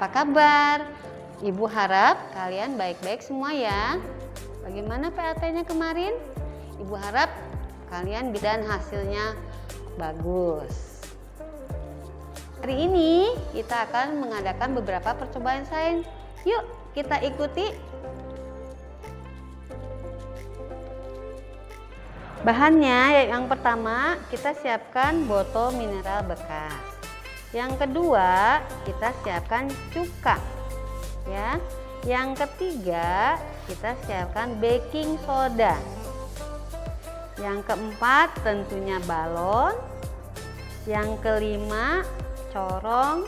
apa kabar? Ibu harap kalian baik-baik semua ya. Bagaimana PAT-nya kemarin? Ibu harap kalian dan hasilnya bagus. Hari ini kita akan mengadakan beberapa percobaan sains. Yuk kita ikuti. Bahannya yang pertama kita siapkan botol mineral bekas. Yang kedua kita siapkan cuka ya. Yang ketiga kita siapkan baking soda. Yang keempat tentunya balon. Yang kelima corong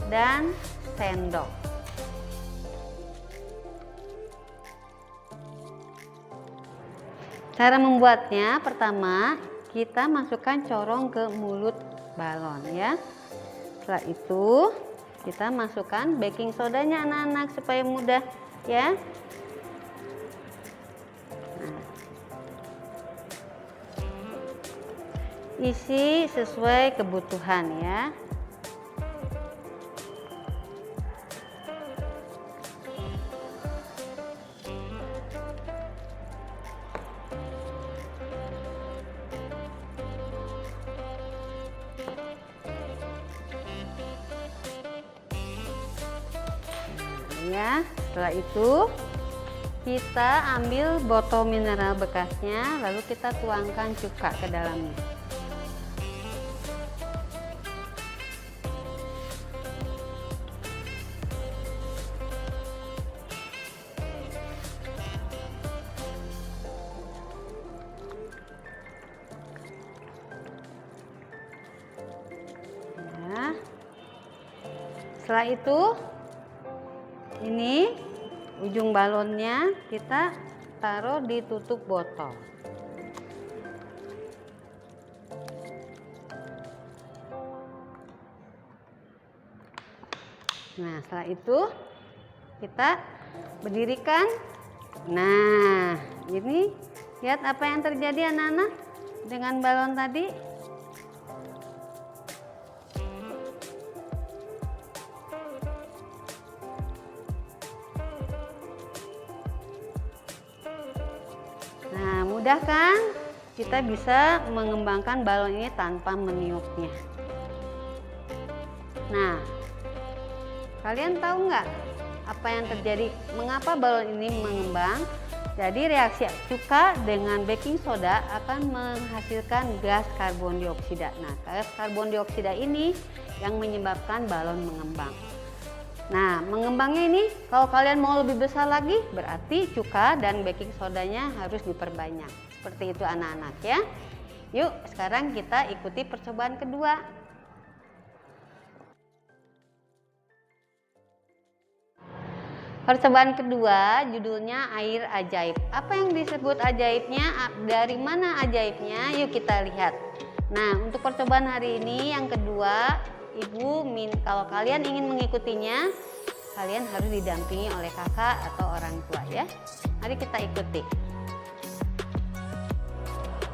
dan sendok. Cara membuatnya, pertama kita masukkan corong ke mulut balon ya. Setelah itu kita masukkan baking sodanya anak-anak supaya mudah ya. Nah, isi sesuai kebutuhan ya. Ya, setelah itu kita ambil botol mineral bekasnya, lalu kita tuangkan cuka ke dalamnya. Ya. Setelah itu ini ujung balonnya kita taruh di tutup botol. Nah, setelah itu kita berdirikan. Nah, ini lihat apa yang terjadi anak-anak dengan balon tadi. Nah, mudah kan? Kita bisa mengembangkan balon ini tanpa meniupnya. Nah, kalian tahu nggak apa yang terjadi? Mengapa balon ini mengembang? Jadi reaksi cuka dengan baking soda akan menghasilkan gas karbon dioksida. Nah, gas karbon dioksida ini yang menyebabkan balon mengembang. Nah, mengembangnya ini kalau kalian mau lebih besar lagi berarti cuka dan baking sodanya harus diperbanyak. Seperti itu anak-anak ya. Yuk, sekarang kita ikuti percobaan kedua. Percobaan kedua judulnya air ajaib. Apa yang disebut ajaibnya? Dari mana ajaibnya? Yuk kita lihat. Nah, untuk percobaan hari ini yang kedua, kalau kalian ingin mengikutinya, kalian harus didampingi oleh kakak atau orang tua ya. Mari kita ikuti.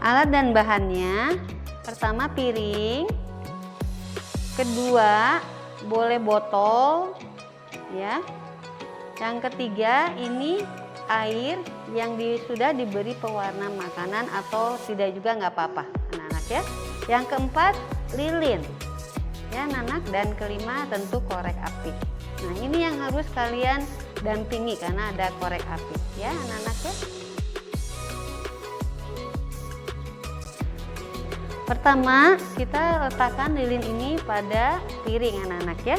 Alat dan bahannya, pertama piring, kedua boleh botol ya. Yang ketiga ini air yang sudah diberi pewarna makanan atau tidak juga nggak apa-apa anak-anak ya. Yang keempat lilin ya anak-anak, dan kelima tentu korek api. Nah, ini yang harus kalian dampingi karena ada korek api ya anak-anak ya. Pertama kita letakkan lilin ini pada piring anak-anak ya.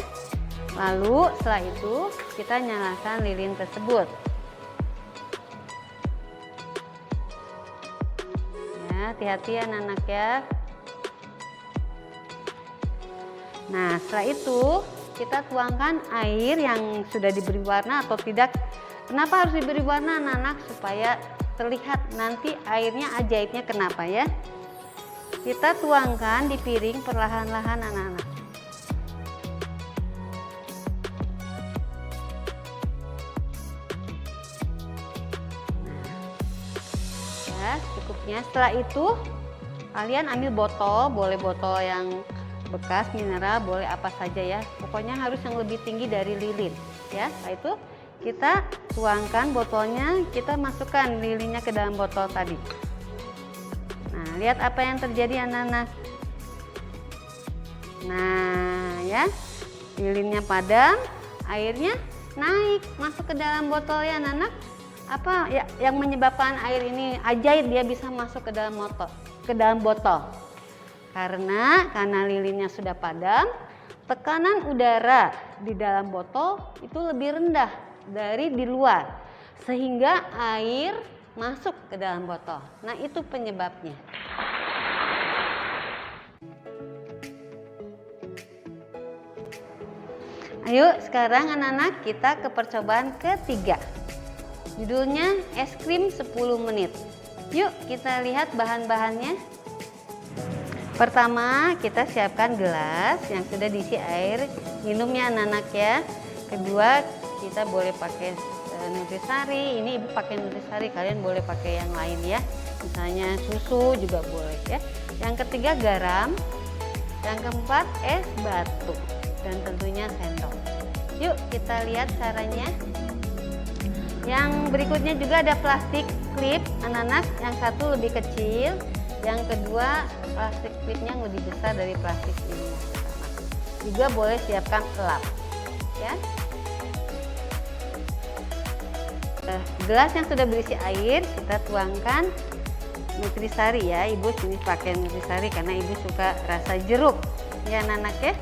Lalu setelah itu kita nyalakan lilin tersebut. Ya, hati-hati anak-anak ya. Nah, setelah itu kita tuangkan air yang sudah diberi warna atau tidak. Kenapa harus diberi warna anak-anak? Supaya terlihat nanti airnya ajaibnya kenapa ya. Kita tuangkan di piring perlahan-lahan anak-anak. Ya, cukupnya. Setelah itu kalian ambil botol, boleh botol yang bekas, mineral, boleh apa saja ya. Pokoknya harus yang lebih tinggi dari lilin ya. Setelah itu kita tuangkan botolnya, kita masukkan lilinnya ke dalam botol tadi. Nah, lihat apa yang terjadi anak-anak. Nah ya, lilinnya padam, airnya naik masuk ke dalam botol ya anak-anak. Apa ya yang menyebabkan air ini ajaib dia bisa masuk ke dalam botol? Karena lilinnya sudah padam, tekanan udara di dalam botol itu lebih rendah dari di luar, sehingga air masuk ke dalam botol. Nah, itu penyebabnya. Ayo sekarang anak-anak kita ke percobaan ketiga. Judulnya es krim 10 menit. Yuk kita lihat bahan-bahannya. Pertama, kita siapkan gelas yang sudah diisi air minumnya anak-anak ya. Kedua, kita boleh pakai nutrisari. Ini ibu pakai nutrisari, kalian boleh pakai yang lain ya. Misalnya susu juga boleh ya. Yang ketiga garam. Yang keempat es batu. Dan tentunya sendok. Yuk kita lihat caranya. Yang berikutnya juga ada plastik klip anak-anak. Yang satu lebih kecil. Yang kedua plastik klipnya yang lebih besar dari plastik ini. Juga boleh siapkan lap ya. Gelas yang sudah berisi air kita tuangkan nutrisari ya. Ibu sini pakai nutrisari karena ibu suka rasa jeruk ya anak-anak ya.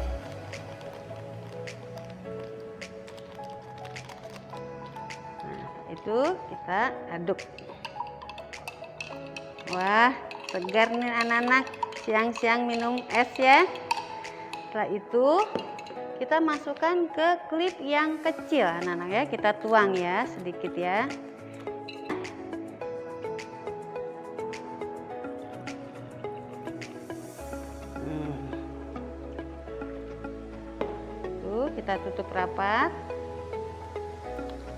Nah, itu kita aduk. Wah, segar nih anak-anak, siang-siang minum es ya. Setelah itu kita masukkan ke klip yang kecil anak-anak ya. Kita tuang ya sedikit ya. Tuh, kita tutup rapat.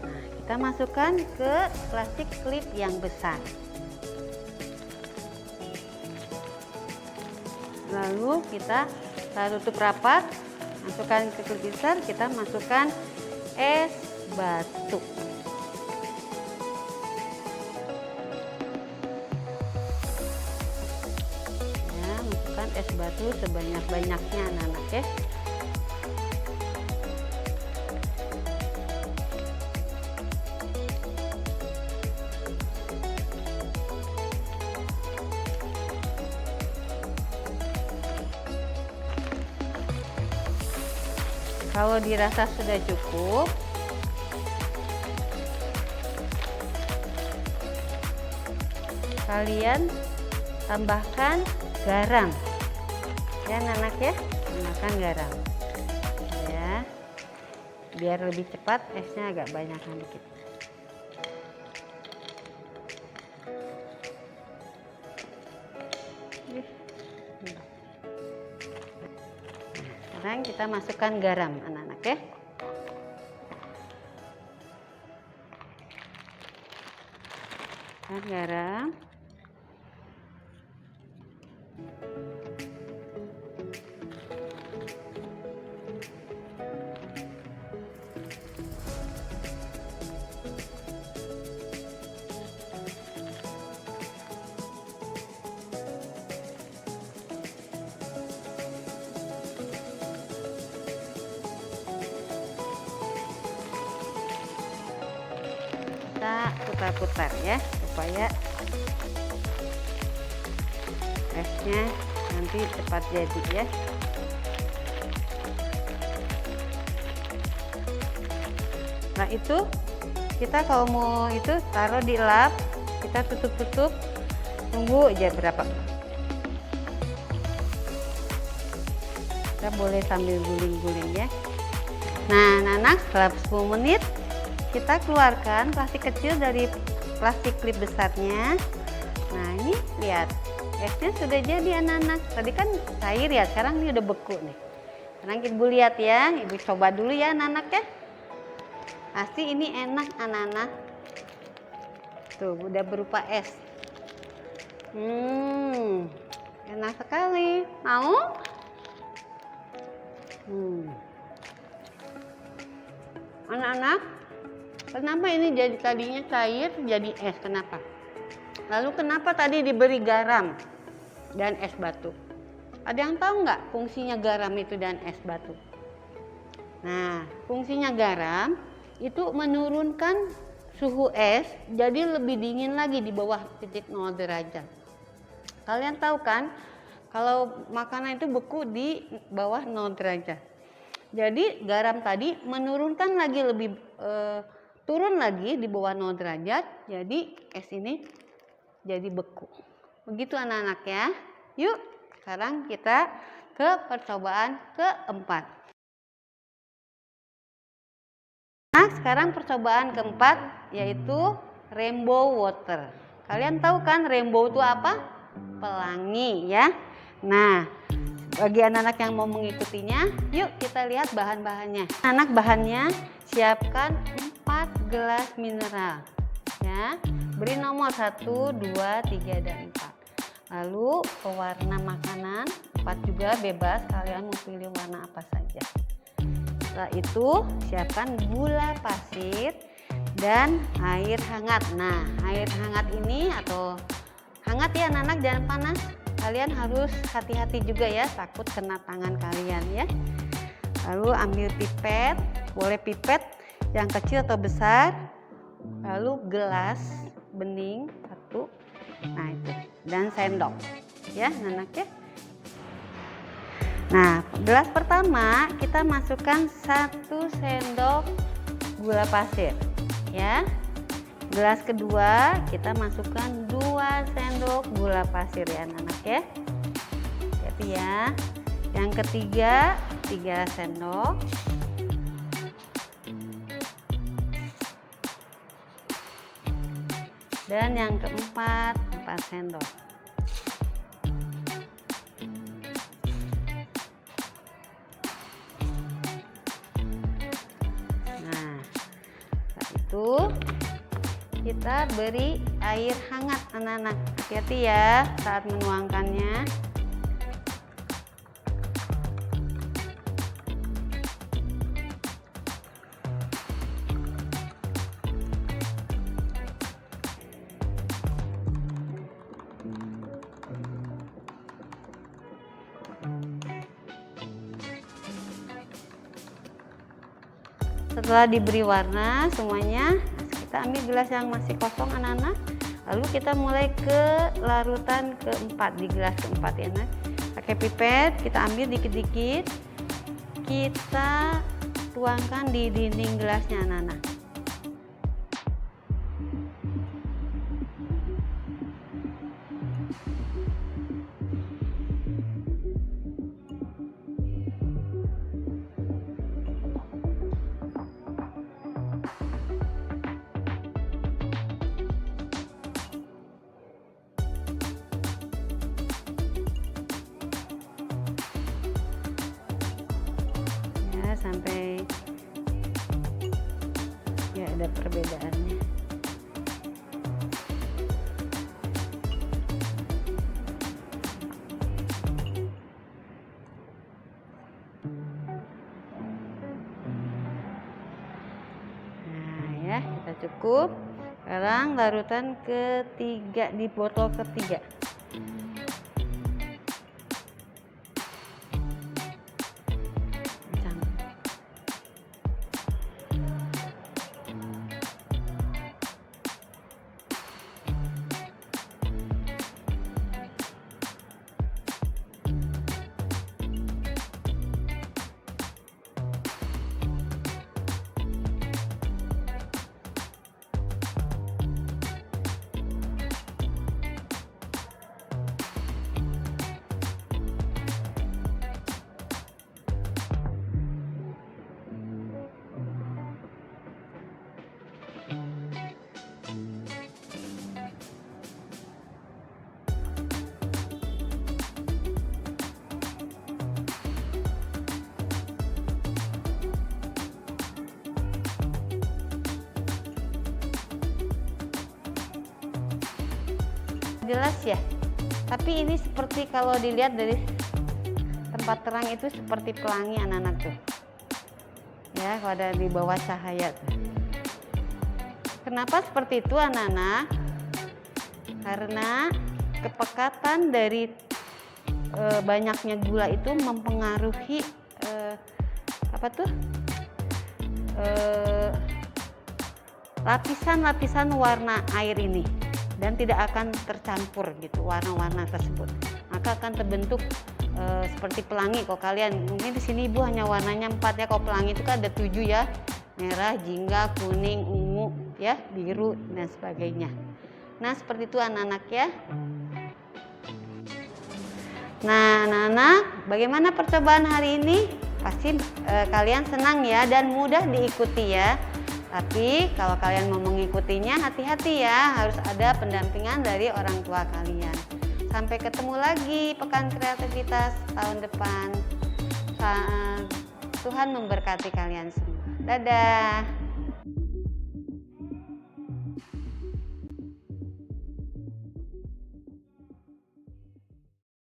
Nah, kita masukkan ke plastik klip yang besar. Lalu kita tutup rapat, masukkan ke klip besar, kita masukkan es batu. Ya, masukkan es batu sebanyak-banyaknya anak-anak ya. Kalau dirasa sudah cukup, kalian tambahkan garam ya anak-anak ya, tambahkan garam ya, biar lebih cepat esnya agak banyakan dikit. Sekarang kita masukkan garam anak-anak ya. Garam. Kita putar-putar ya supaya esnya nanti cepat jadi ya. Nah itu kita kalau mau itu taruh di lap, kita tutup-tutup, tunggu aja berapa. Kita boleh sambil guling-guling ya. Nah anak-anak setelah 10 menit kita keluarkan plastik kecil dari plastik klip besarnya. Nah ini lihat esnya sudah jadi anak-anak. Tadi kan cair ya, sekarang ini udah beku nih. Sekarang ibu lihat ya, ibu coba dulu ya anak-anak ya. Pasti ini enak anak-anak. Tuh udah berupa es. Enak sekali. Mau? Anak-anak, kenapa ini jadi tadinya cair jadi es? Kenapa? Lalu kenapa tadi diberi garam dan es batu? Ada yang tahu nggak fungsinya garam itu dan es batu? Nah, fungsinya garam itu menurunkan suhu es jadi lebih dingin lagi di bawah titik 0 derajat. Kalian tahu kan kalau makanan itu beku di bawah 0 derajat. Jadi garam tadi menurunkan lagi turun lagi di bawah 0 derajat. Jadi es ini jadi beku. Begitu anak-anak ya. Yuk sekarang kita ke percobaan keempat. Nah sekarang percobaan keempat yaitu rainbow water. Kalian tahu kan rainbow itu apa? Pelangi ya. Nah bagi anak-anak yang mau mengikutinya, yuk kita lihat bahan-bahannya. Anak bahannya siapkan 4 gelas mineral ya. Beri nomor 1, 2, 3, dan 4. Lalu pewarna makanan 4 juga bebas, kalian mau pilih warna apa saja. Setelah itu siapkan gula pasir dan air hangat. Nah air hangat ini atau hangat ya anak-anak, jangan panas. Kalian harus hati-hati juga ya, takut kena tangan kalian ya. Lalu ambil pipet, boleh pipet yang kecil atau besar. Lalu gelas bening 1, nah itu, dan sendok ya anak ya. Nah gelas pertama kita masukkan 1 sendok gula pasir ya. Gelas kedua kita masukkan 2 sendok gula pasir ya anak-anak ya. Hati ya. Yang ketiga 3 sendok. Dan yang keempat 4 sendok. Nah, setelah itu kita beri air hangat anak-anak. Hati-hati ya saat menuangkannya. Setelah diberi warna semuanya, kita ambil gelas yang masih kosong anak-anak. Lalu kita mulai ke larutan keempat, di gelas keempat ya anak. Pakai pipet kita ambil dikit-dikit, kita tuangkan di dinding gelasnya anak-anak. Sampai ya ada perbedaannya. Nah ya kita cukup. Sekarang larutan ketiga di botol ketiga. Jelas ya, tapi ini seperti kalau dilihat dari tempat terang itu seperti pelangi anak-anak tuh. Ya, kalau ada di bawah cahaya tuh. Kenapa seperti itu anak-anak? Karena kepekatan dari banyaknya gula itu mempengaruhi lapisan-lapisan warna air ini, dan tidak akan tercampur gitu warna-warna tersebut. Maka akan terbentuk seperti pelangi. Kalau kalian mungkin di sini Ibu hanya warnanya 4 ya. Kalau pelangi itu kan ada 7 ya. Merah, jingga, kuning, ungu, ya, biru dan sebagainya. Nah, seperti itu anak-anak ya. Nah, anak-anak, bagaimana percobaan hari ini? Pasti kalian senang ya dan mudah diikuti ya. Tapi kalau kalian mau mengikutinya, hati-hati ya, harus ada pendampingan dari orang tua kalian. Sampai ketemu lagi Pekan Kreativitas tahun depan. Tuhan memberkati kalian semua. Dadah.